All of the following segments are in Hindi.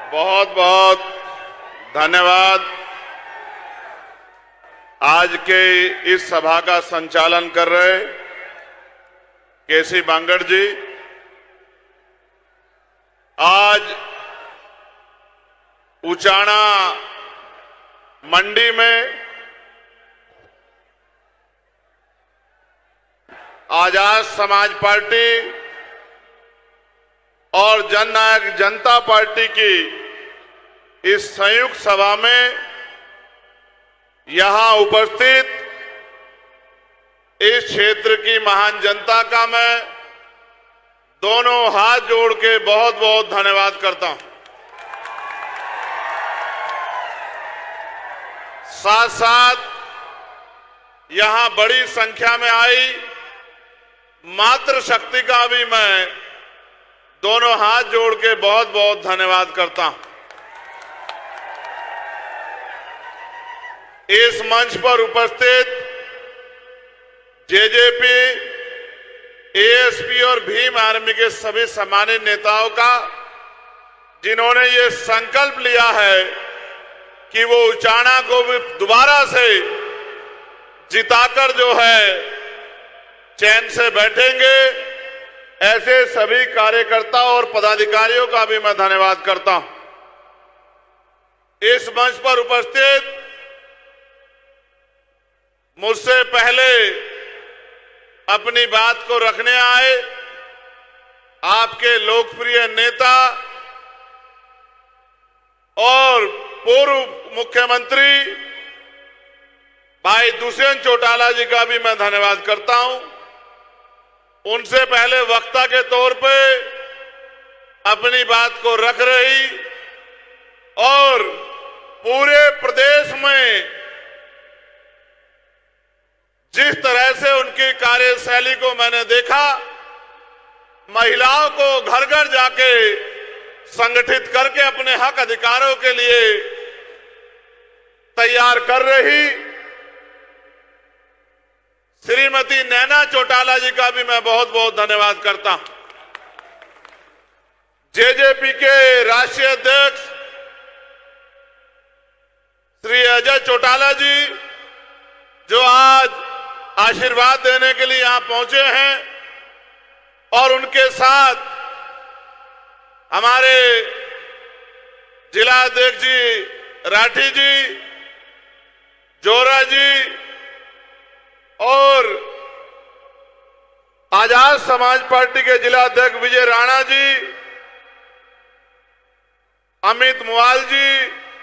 बहुत बहुत धन्यवाद। आज के इस सभा का संचालन कर रहे केसी बांगड़ जी। आज उचाना मंडी में आजाद समाज पार्टी और जननायक जनता पार्टी की इस संयुक्त सभा में यहां उपस्थित इस क्षेत्र की महान जनता का मैं दोनों हाथ जोड़ के बहुत बहुत धन्यवाद करता हूं। साथ साथ यहां बड़ी संख्या में आई मातृशक्ति का भी मैं दोनों हाथ जोड़ के बहुत बहुत धन्यवाद करता हूं। इस मंच पर उपस्थित जेजेपी, एएसपी और भीम आर्मी के सभी सम्मानित नेताओं का, जिन्होंने ये संकल्प लिया है कि वो उचाना को भी दोबारा से जिताकर जो है चैन से बैठेंगे, ऐसे सभी कार्यकर्ताओं और पदाधिकारियों का भी मैं धन्यवाद करता हूं। इस मंच पर उपस्थित मुझसे पहले अपनी बात को रखने आए आपके लोकप्रिय नेता और पूर्व मुख्यमंत्री भाई दुष्यंत चौटाला जी का भी मैं धन्यवाद करता हूं। उनसे पहले वक्ता के तौर पे अपनी बात को रख रही और पूरे प्रदेश में जिस तरह से उनकी कार्यशैली को मैंने देखा, महिलाओं को घर घर जाके संगठित करके अपने हक अधिकारों के लिए तैयार कर रही श्रीमती नैना चौटाला जी का भी मैं बहुत बहुत धन्यवाद करता हूं। जेजेपी के राष्ट्रीय अध्यक्ष श्री अजय चौटाला जी, जो आज आशीर्वाद देने के लिए यहां पहुंचे हैं, और उनके साथ हमारे जिला अध्यक्ष जी राठी जी, जोरा जी और आजाद समाज पार्टी के जिला अध्यक्ष विजय राणा जी, अमित मुआल जी,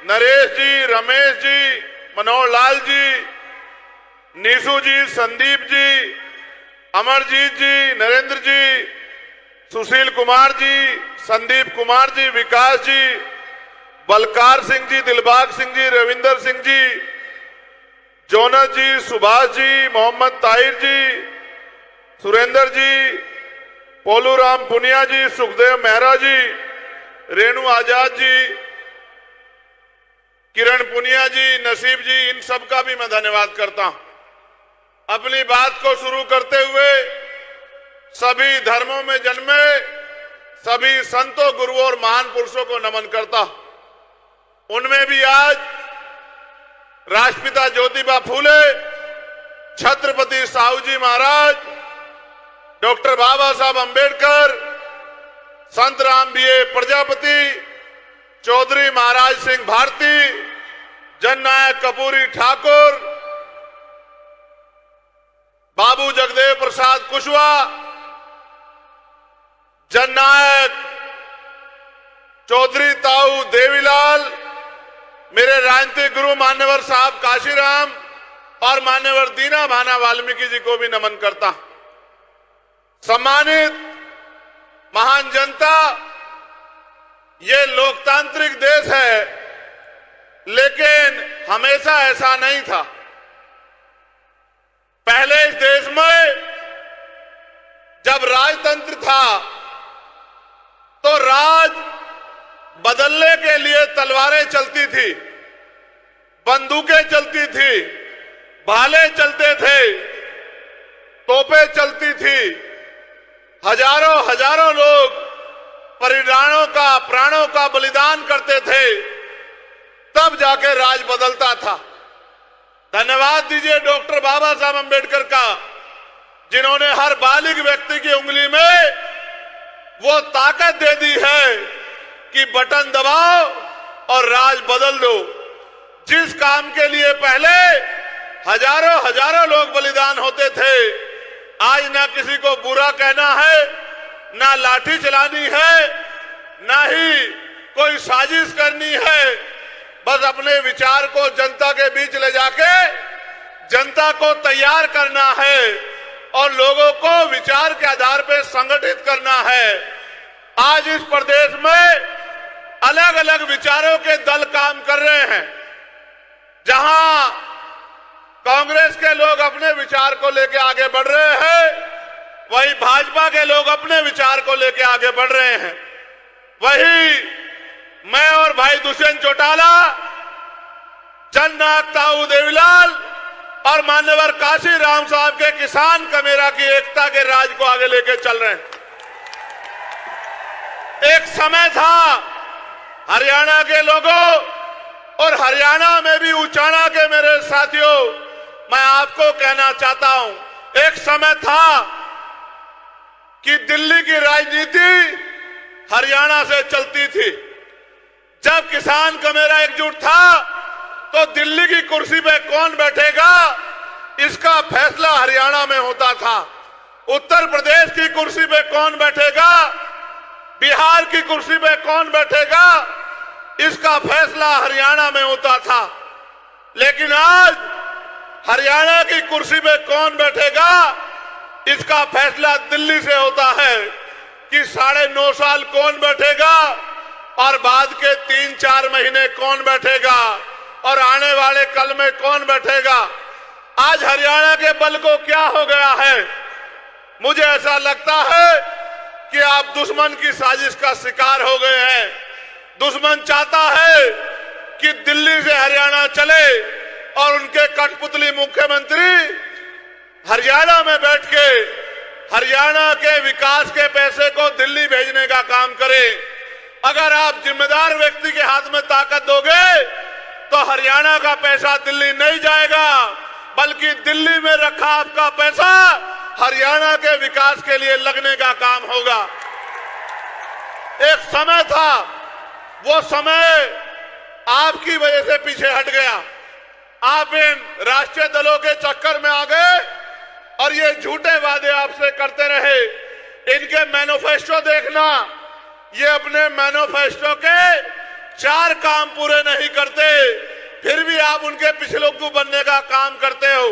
नरेश जी, रमेश जी, मनोहर लाल जी, नीशू जी, संदीप जी, अमरजीत जी, नरेंद्र जी, सुशील कुमार जी, संदीप कुमार जी, विकास जी, बलकार सिंह जी, दिलबाग सिंह जी, रविंदर सिंह जी, जोनस जी, सुभाष जी, मोहम्मद ताहिर जी, सुरेंद्र जी, पोलूराम पुनिया जी, सुखदेव मेहरा जी, रेणु आजाद जी, किरण पुनिया जी, नसीब जी, इन सब का भी मैं धन्यवाद करता हूं। अपनी बात को शुरू करते हुए सभी धर्मों में जन्मे सभी संतों, गुरुओं और महान पुरुषों को नमन करता हूं। उनमें भी आज राष्ट्रपिता ज्योतिबा फूले, छत्रपति साहू जी महाराज, डॉक्टर बाबा साहब अंबेडकर, संत राम बीए प्रजापति, चौधरी महाराज सिंह भारती, जननायक कपूरी ठाकुर, बाबू जगदेव प्रसाद कुशवाहा, जननायक चौधरी ताऊ देवीलाल, मेरे राजनीतिक गुरु मान्यवर साहब काशीराम और मान्यवर दीना भाना वाल्मीकि जी को भी नमन करता। सम्मानित महान जनता, ये लोकतांत्रिक देश है, लेकिन हमेशा ऐसा नहीं था। पहले इस देश में जब राजतंत्र था तो राज बदलने के लिए तलवारें चलती थी, बंदूकें चलती थी, भाले चलते थे, तोपें चलती थी, हजारों हजारों लोग प्राणों का बलिदान करते थे, तब जाके राज बदलता था। धन्यवाद दीजिए डॉक्टर बाबा साहब अम्बेडकर का, जिन्होंने हर बालिग व्यक्ति की उंगली में वो ताकत दे दी है कि बटन दबाओ और राज बदल दो। जिस काम के लिए पहले हजारों लोग बलिदान होते थे, आज ना किसी को बुरा कहना है, ना लाठी चलानी है, ना ही कोई साजिश करनी है। बस अपने विचार को जनता के बीच ले जाके जनता को तैयार करना है और लोगों को विचार के आधार पर संगठित करना है। आज इस प्रदेश में अलग अलग विचारों के दल काम कर रहे हैं। जहां कांग्रेस के लोग अपने विचार को लेकर आगे बढ़ रहे हैं, वहीं भाजपा के लोग अपने विचार को लेकर आगे बढ़ रहे हैं। वही मैं और भाई दुष्यंत चौटाला, जननायक ताऊ देवीलाल और मान्यवर काशी राम साहब के किसान कमेरा की एकता के राज को आगे लेके चल रहे हैं। एक समय था हरियाणा के लोगों और हरियाणा में भी उचाना के मेरे साथियों, मैं आपको कहना चाहता हूं, एक समय था कि दिल्ली की राजनीति हरियाणा से चलती थी। जब किसान कमेरा एकजुट था तो दिल्ली की कुर्सी पे कौन बैठेगा इसका फैसला हरियाणा में होता था। उत्तर प्रदेश की कुर्सी पे कौन बैठेगा, बिहार की कुर्सी पे कौन बैठेगा, इसका फैसला हरियाणा में होता था। लेकिन आज हरियाणा की कुर्सी पे कौन बैठेगा इसका फैसला दिल्ली से होता है कि 9.5 साल कौन बैठेगा और बाद के 3-4 महीने कौन बैठेगा और आने वाले कल में कौन बैठेगा। आज हरियाणा के बल को क्या हो गया है, मुझे ऐसा लगता है कि आप दुश्मन की साजिश का शिकार हो गए हैं। दुश्मन चाहता है कि दिल्ली से हरियाणा चले और उनके कठपुतली मुख्यमंत्री हरियाणा में बैठ के हरियाणा के विकास के पैसे को दिल्ली भेजने का काम करे। अगर आप जिम्मेदार व्यक्ति के हाथ में ताकत दोगे तो हरियाणा का पैसा दिल्ली नहीं जाएगा, बल्कि दिल्ली में रखा आपका पैसा हरियाणा के विकास के लिए लगने का काम होगा। एक समय था, वो समय आपकी वजह से पीछे हट गया। आप इन राष्ट्रीय दलों के चक्कर में आ गए और ये झूठे वादे आपसे करते रहे। इनके मैनिफेस्टो देखना, ये अपने मैनिफेस्टो के 4 काम पूरे नहीं करते, फिर भी आप उनके पिछलग्गू बनने का काम करते हो।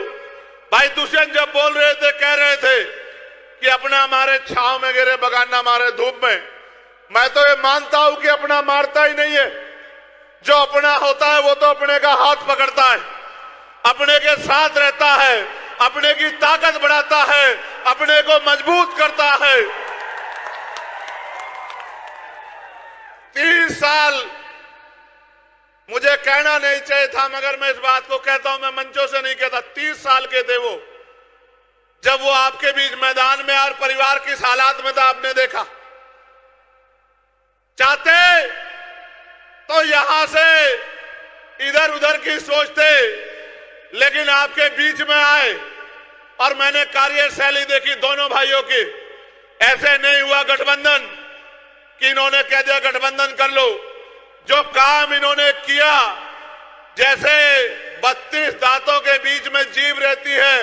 भाई दुष्यंत जब बोल रहे थे, कह रहे थे कि अपना मारे छांव में गिरे बगाना मारे धूप में, मैं तो ये मानता हूं कि अपना मारता ही नहीं है। जो अपना होता है वो तो अपने का हाथ पकड़ता है, अपने के साथ रहता है, अपने की ताकत बढ़ाता है, अपने को मजबूत करता है। 30 साल मुझे कहना नहीं चाहिए था, मगर मैं इस बात को कहता हूं, मैं मंचों से नहीं कहता। 30 साल के थे वो, जब वो आपके बीच मैदान में और परिवार किस हालात में था आपने देखा। चाहते तो यहां से इधर उधर की सोचते, लेकिन आपके बीच में आए और मैंने कार्यशैली देखी दोनों भाइयों की। ऐसे नहीं हुआ गठबंधन कि इन्होंने कह दिया गठबंधन कर लो। जो काम इन्होंने किया, जैसे 32 दांतों के बीच में जीभ रहती है,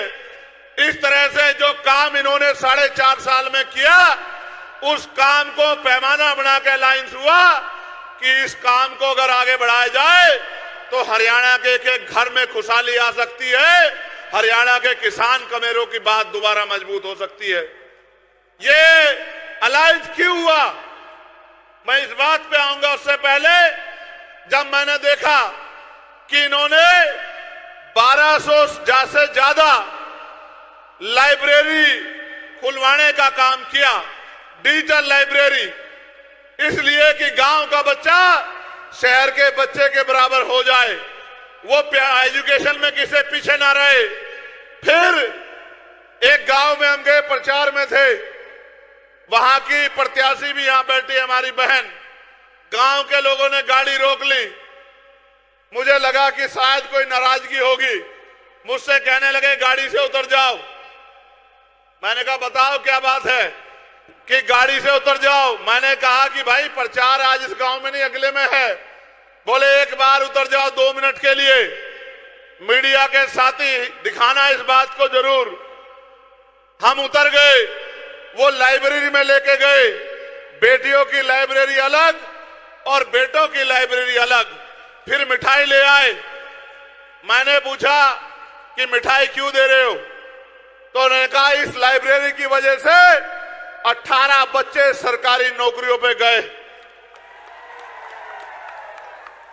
इस तरह से जो काम इन्होंने 4.5 साल में किया, उस काम को पैमाना बना के अलायंस हुआ कि इस काम को अगर आगे बढ़ाया जाए तो हरियाणा के एक घर में खुशहाली आ सकती है, हरियाणा के किसान कमेरों की बात दोबारा मजबूत हो सकती है। ये अलायंस क्यों हुआ, मैं इस बात पे आऊंगा। उससे पहले जब मैंने देखा कि इन्होंने 1200 से ज्यादा लाइब्रेरी खुलवाने का काम किया, डिजिटल लाइब्रेरी, इसलिए कि गांव का बच्चा शहर के बच्चे के बराबर हो जाए, वो एजुकेशन में किसी पीछे ना रहे। फिर एक गांव में हम गए, प्रचार में थे, वहां की प्रत्याशी भी यहां बैठी है, हमारी बहन। गांव के लोगों ने गाड़ी रोक ली। मुझे लगा कि शायद कोई नाराजगी होगी, मुझसे कहने लगे गाड़ी से उतर जाओ। मैंने कहा बताओ क्या बात है कि गाड़ी से उतर जाओ। मैंने कहा कि भाई प्रचार आज इस गांव में नहीं अगले में है। बोले एक बार उतर जाओ 2 मिनट के लिए, मीडिया के साथी दिखाना इस बात को जरूर। हम उतर गए, वो लाइब्रेरी में लेके गए। बेटियों की लाइब्रेरी अलग और बेटों की लाइब्रेरी अलग। फिर मिठाई ले आए। मैंने पूछा कि मिठाई क्यों दे रहे हो, तो उन्होंने कहा इस लाइब्रेरी की वजह से 18 बच्चे सरकारी नौकरियों पे गए।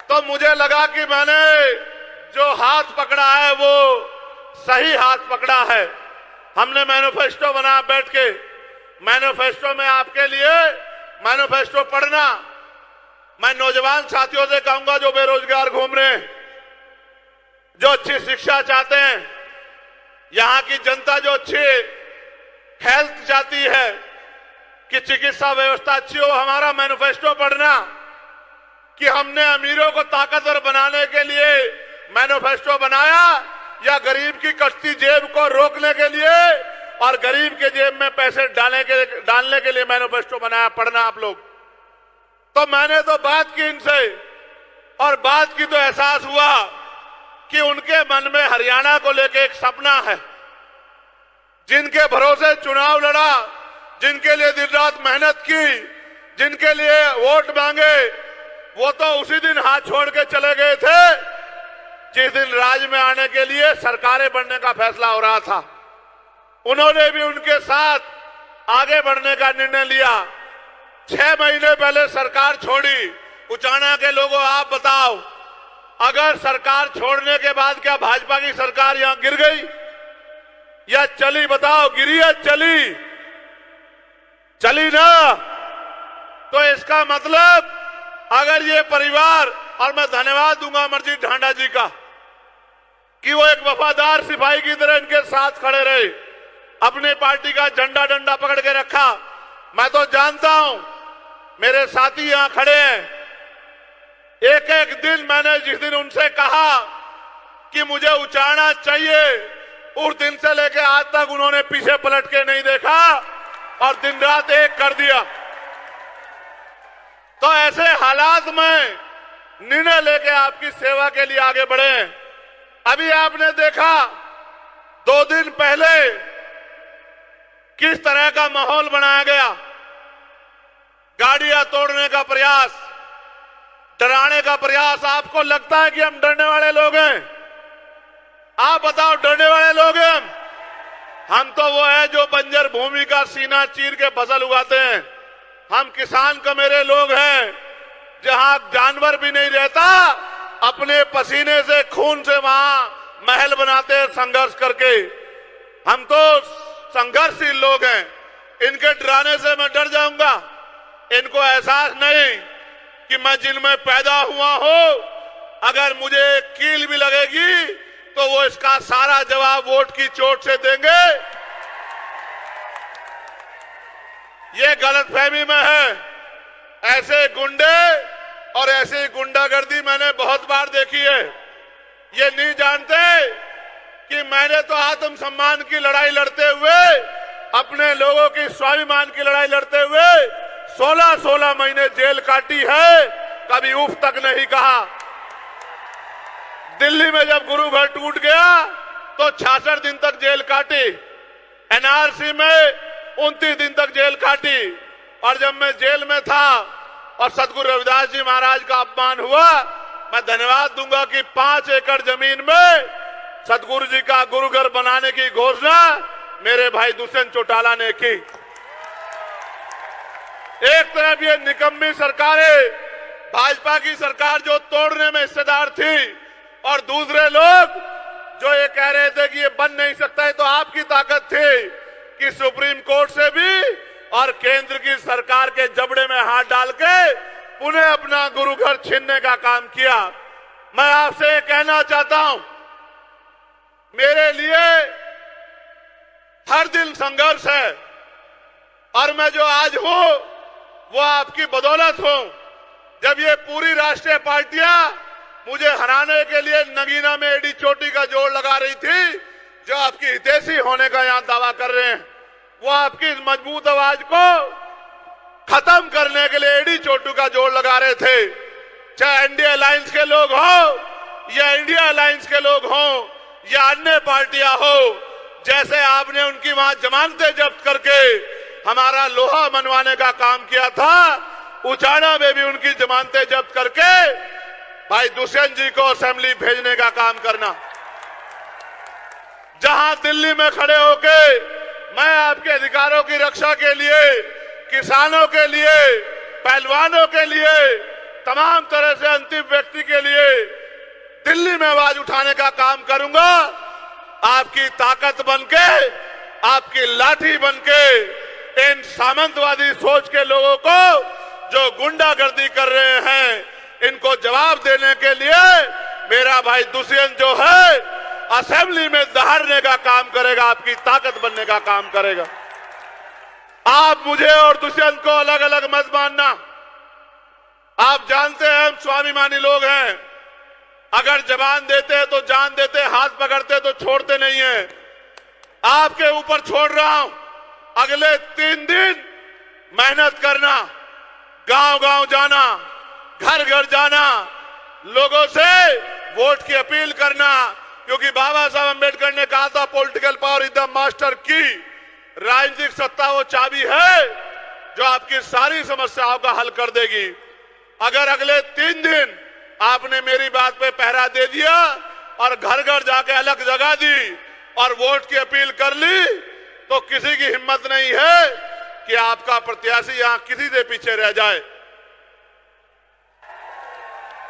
तो मुझे लगा कि मैंने जो हाथ पकड़ा है वो सही हाथ पकड़ा है। हमने मैनिफेस्टो बना बैठ के। मैनिफेस्टो में आपके लिए मैनिफेस्टो पढ़ना। मैं नौजवान साथियों से कहूंगा जो बेरोजगार घूम रहे हैं, जो अच्छी शिक्षा चाहते हैं, यहां की जनता जो अच्छी हेल्थ चाहती है कि चिकित्सा व्यवस्था अच्छी हो, हमारा मैनिफेस्टो पढ़ना कि हमने अमीरों को ताकतवर बनाने के लिए मैनिफेस्टो बनाया या गरीब की कटती जेब को रोकने के लिए और गरीब के जेब में पैसे डालने के लिए मैनिफेस्टो बनाया। पढ़ना आप लोग। तो मैंने तो बात की इनसे और बात की तो एहसास हुआ कि उनके मन में हरियाणा को लेकर एक सपना है। जिनके भरोसे चुनाव लड़ा, जिनके लिए दिन रात मेहनत की, जिनके लिए वोट मांगे, वो तो उसी दिन हाथ छोड़ के चले गए थे जिस दिन राज में आने के लिए सरकारें बनने का फैसला हो रहा था। उन्होंने भी उनके साथ आगे बढ़ने का निर्णय लिया। 6 महीने पहले सरकार छोड़ी। उचाना के लोगों आप बताओ, अगर सरकार छोड़ने के बाद क्या भाजपा की सरकार यहां गिर गई या चली? बताओ, गिरी या चली? चली ना। तो इसका मतलब अगर ये परिवार, और मैं धन्यवाद दूंगा अमरजीत ढांडा जी का कि वो एक वफादार सिपाही की तरह इनके साथ खड़े रहे, अपने पार्टी का झंडा डंडा पकड़ के रखा। मैं तो जानता हूं, मेरे साथी यहां खड़े हैं, एक एक दिन मैंने जिस दिन उनसे कहा कि मुझे उचाना चाहिए, उस दिन से लेकर आज तक उन्होंने पीछे पलट के नहीं देखा और दिन रात एक कर दिया। तो ऐसे हालात में निर्णय लेके आपकी सेवा के लिए आगे बढ़े। अभी आपने देखा 2 दिन पहले किस तरह का माहौल बनाया गया। गाड़ियां तोड़ने का प्रयास, डराने का प्रयास। आपको लगता है कि हम डरने वाले लोग हैं? आप बताओ, डरने वाले लोग हैं हम तो वो है जो बंजर भूमि का सीना चीर के फसल उगाते हैं। हम किसान कमेरे लोग हैं, जहां जानवर भी नहीं रहता, अपने पसीने से खून से वहां महल बनाते हैं संघर्ष करके। हम तो संघर्षशील लोग हैं। इनके डराने से मैं डर जाऊंगा? इनको एहसास नहीं कि मैं जिनमें पैदा हुआ हूं, अगर मुझे कील भी लगेगी तो वो इसका सारा जवाब वोट की चोट से देंगे। ये गलतफहमी में है। ऐसे गुंडे और ऐसी गुंडागर्दी मैंने बहुत बार देखी है। ये नहीं जानते कि मैंने तो आत्मसम्मान की लड़ाई लड़ते हुए, अपने लोगों की स्वाभिमान की लड़ाई लड़ते हुए 16-16 महीने जेल काटी है, कभी उफ तक नहीं कहा। दिल्ली में जब गुरु घर टूट गया तो 66 दिन तक जेल काटी। एनआरसी में 29 दिन तक जेल काटी। और जब मैं जेल में था और सदगुरु रविदास जी महाराज का अपमान हुआ, मैं धन्यवाद दूंगा कि 5 एकड़ जमीन में सदगुरु जी का गुरु घर बनाने की घोषणा मेरे भाई दुष्यंत चौटाला ने की। एक तरफ ये निकम्मी सरकारें, भाजपा की सरकार जो तोड़ने में हिस्सेदार थी, और दूसरे लोग जो ये कह रहे थे कि ये बन नहीं सकता है, तो आपकी ताकत थी कि सुप्रीम कोर्ट से भी और केंद्र की सरकार के जबड़े में हाथ डाल के पुनः अपना गुरु घर छीनने का काम किया। मैं आपसे कहना चाहता हूं, मेरे लिए हर दिन संघर्ष है और मैं जो आज हूं वो आपकी बदौलत हूं। जब ये पूरी राष्ट्रीय पार्टियां मुझे हराने के लिए नगीना में एडी चोटी का जोड़ लगा रही थी, जो आपकी हितैषी होने का यहां दावा कर रहे हैं, वो आपकी इस मजबूत आवाज को खत्म करने के लिए एडी चोटू का जोड़ लगा रहे थे। चाहे एनडीए अलायंस के लोग हो या इंडिया अलायंस के लोग हो या अन्य पार्टियां हो, जैसे आपने उनकी वहां जमानतें जब्त करके हमारा लोहा मनवाने का काम किया था, उचाना में भी उनकी जमानतें जब्त करके भाई दुष्यंत जी को असेंबली भेजने का काम करना। जहां दिल्ली में खड़े होके मैं आपके अधिकारों की रक्षा के लिए, किसानों के लिए, पहलवानों के लिए, तमाम तरह से अंतिम व्यक्ति के लिए दिल्ली में आवाज उठाने का काम करूंगा। आपकी ताकत बनके, आपकी लाठी बनके इन सामंतवादी सोच के लोगों को जो गुंडागर्दी कर रहे हैं, इनको जवाब देने के लिए मेरा भाई दुष्यंत जो है असेंबली में दहाड़ने का काम करेगा, आपकी ताकत बनने का काम करेगा। आप मुझे और दुष्यंत को अलग अलग मत मानना। आप जानते हैं हम स्वाभिमानी लोग हैं। अगर जबान देते हैं तो जान देते, हाथ पकड़ते तो छोड़ते नहीं है। आपके ऊपर छोड़ रहा हूं, अगले 3 दिन मेहनत करना, गांव गांव जाना, घर घर जाना, लोगों से वोट की अपील करना, क्योंकि बाबा साहब अम्बेडकर ने कहा था political power is the master की। राजनीतिक सत्ता वो चाबी है जो आपकी सारी समस्याओं का हल कर देगी। अगर अगले 3 दिन आपने मेरी बात पे पहरा दे दिया और घर घर जाके अलग जगह दी और वोट की अपील कर ली, तो किसी की हिम्मत नहीं है कि आपका प्रत्याशी यहां किसी से पीछे रह जाए।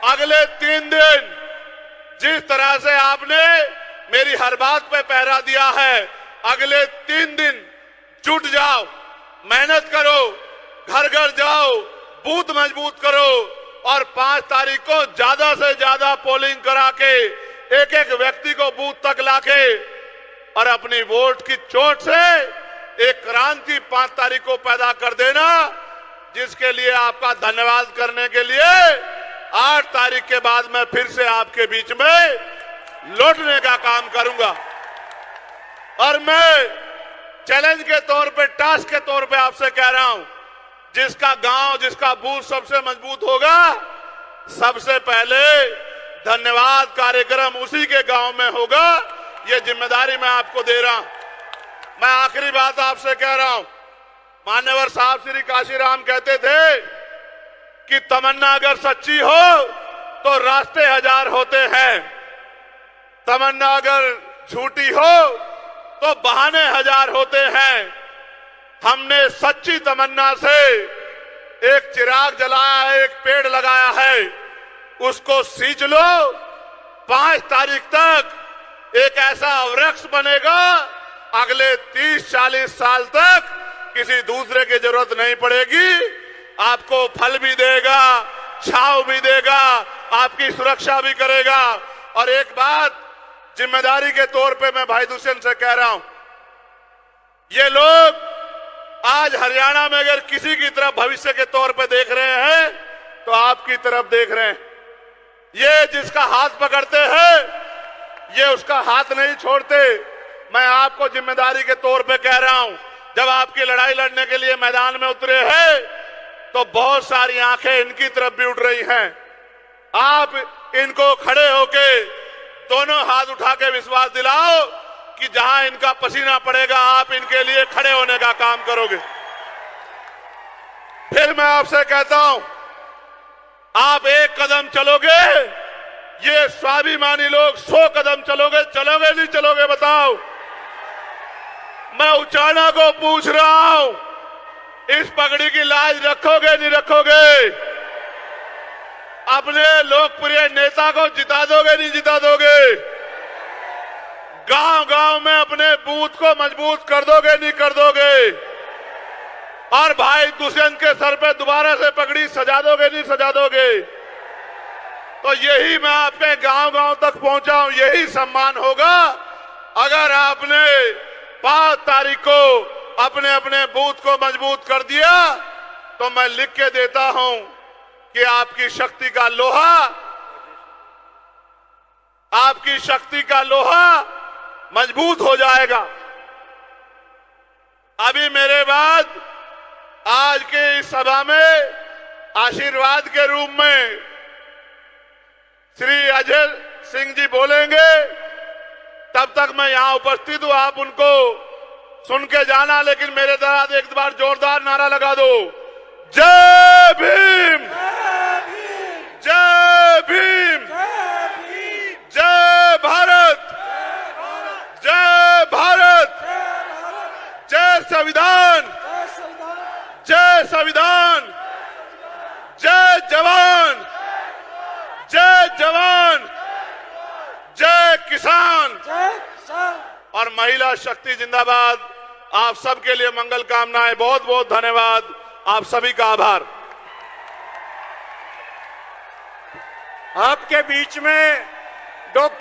अगले 3 दिन जिस तरह से आपने मेरी हर बात पे पहरा दिया है, अगले 3 दिन जुट जाओ, मेहनत करो, घर घर जाओ, बूथ मजबूत करो और 5 तारीख को ज्यादा से ज्यादा पोलिंग करा के एक एक व्यक्ति को बूथ तक लाके और अपनी वोट की चोट से एक क्रांति 5 तारीख को पैदा कर देना, जिसके लिए आपका धन्यवाद करने के लिए 8 तारीख के बाद मैं फिर से आपके बीच में लौटने का काम करूंगा। और मैं चैलेंज के तौर पे, टास्क के तौर पे आपसे कह रहा हूं, जिसका गांव, जिसका बूथ सबसे मजबूत होगा, सबसे पहले धन्यवाद कार्यक्रम उसी के गांव में होगा। ये जिम्मेदारी मैं आपको दे रहा हूं। मैं आखिरी बात आपसे कह रहा हूं, मान्यवर साहब श्री काशीराम कहते थे कि तमन्ना अगर सच्ची हो तो रास्ते 1000 होते हैं, तमन्ना अगर झूठी हो तो बहाने 1000 होते हैं। हमने सच्ची तमन्ना से एक चिराग जलाया है, एक पेड़ लगाया है, उसको सींच लो। 5 तारीख तक एक ऐसा वृक्ष बनेगा, अगले 30-40 साल तक किसी दूसरे की जरूरत नहीं पड़ेगी। आपको फल भी देगा, छांव भी देगा, आपकी सुरक्षा भी करेगा। और एक बात जिम्मेदारी के तौर पे मैं भाई दुष्यंत से कह रहा हूं, ये लोग आज हरियाणा में अगर किसी की तरफ भविष्य के तौर पे देख रहे हैं तो आपकी तरफ देख रहे हैं। ये जिसका हाथ पकड़ते हैं, ये उसका हाथ नहीं छोड़ते। मैं आपको जिम्मेदारी के तौर पे कह रहा हूं, जब आपकी लड़ाई लड़ने के लिए मैदान में उतरे हैं तो बहुत सारी आंखें इनकी तरफ भी उठ रही हैं। आप इनको खड़े होके दोनों हाथ उठा के विश्वास दिलाओ कि जहां इनका पसीना पड़ेगा आप इनके लिए खड़े होने का काम करोगे। फिर मैं आपसे कहता हूं, आप 1 कदम चलोगे, ये स्वाभिमानी लोग 100 कदम चलोगे। चलोगे नहीं चलोगे बताओ? मैं उचाना को पूछ रहा हूं, इस पगड़ी की लाज रखोगे नहीं रखोगे? अपने लोकप्रिय नेता को जिता दोगे नहीं जिता दोगे? गांव गांव में अपने बूथ को मजबूत कर दोगे नहीं कर दोगे? और भाई दुष्यंत के सर पे दोबारा से पगड़ी सजा दोगे नहीं सजा दोगे? तो यही मैं आपके गांव गांव तक पहुंचा हूं, यही सम्मान होगा अगर आपने 5 तारीख को अपने अपने बूथ को मजबूत कर दिया तो मैं लिख के देता हूं कि आपकी शक्ति का लोहा, आपकी शक्ति का लोहा मजबूत हो जाएगा। अभी मेरे बाद आज के इस सभा में आशीर्वाद के रूप में श्री अजय सिंह जी बोलेंगे। तब तक मैं यहां उपस्थित हूं, आप उनको सुन के जाना, लेकिन मेरे तरह एक बार जोरदार नारा लगा दो, जय भीम, जय भीम, जय भारत, जय भारत, जय संविधान, जय संविधान, जय जवान, जय जवान, जय किसान और महिला शक्ति जिंदाबाद। आप सबके लिए मंगल कामनाएं। बहुत बहुत धन्यवाद, आप सभी का आभार। आपके बीच में डॉक्टर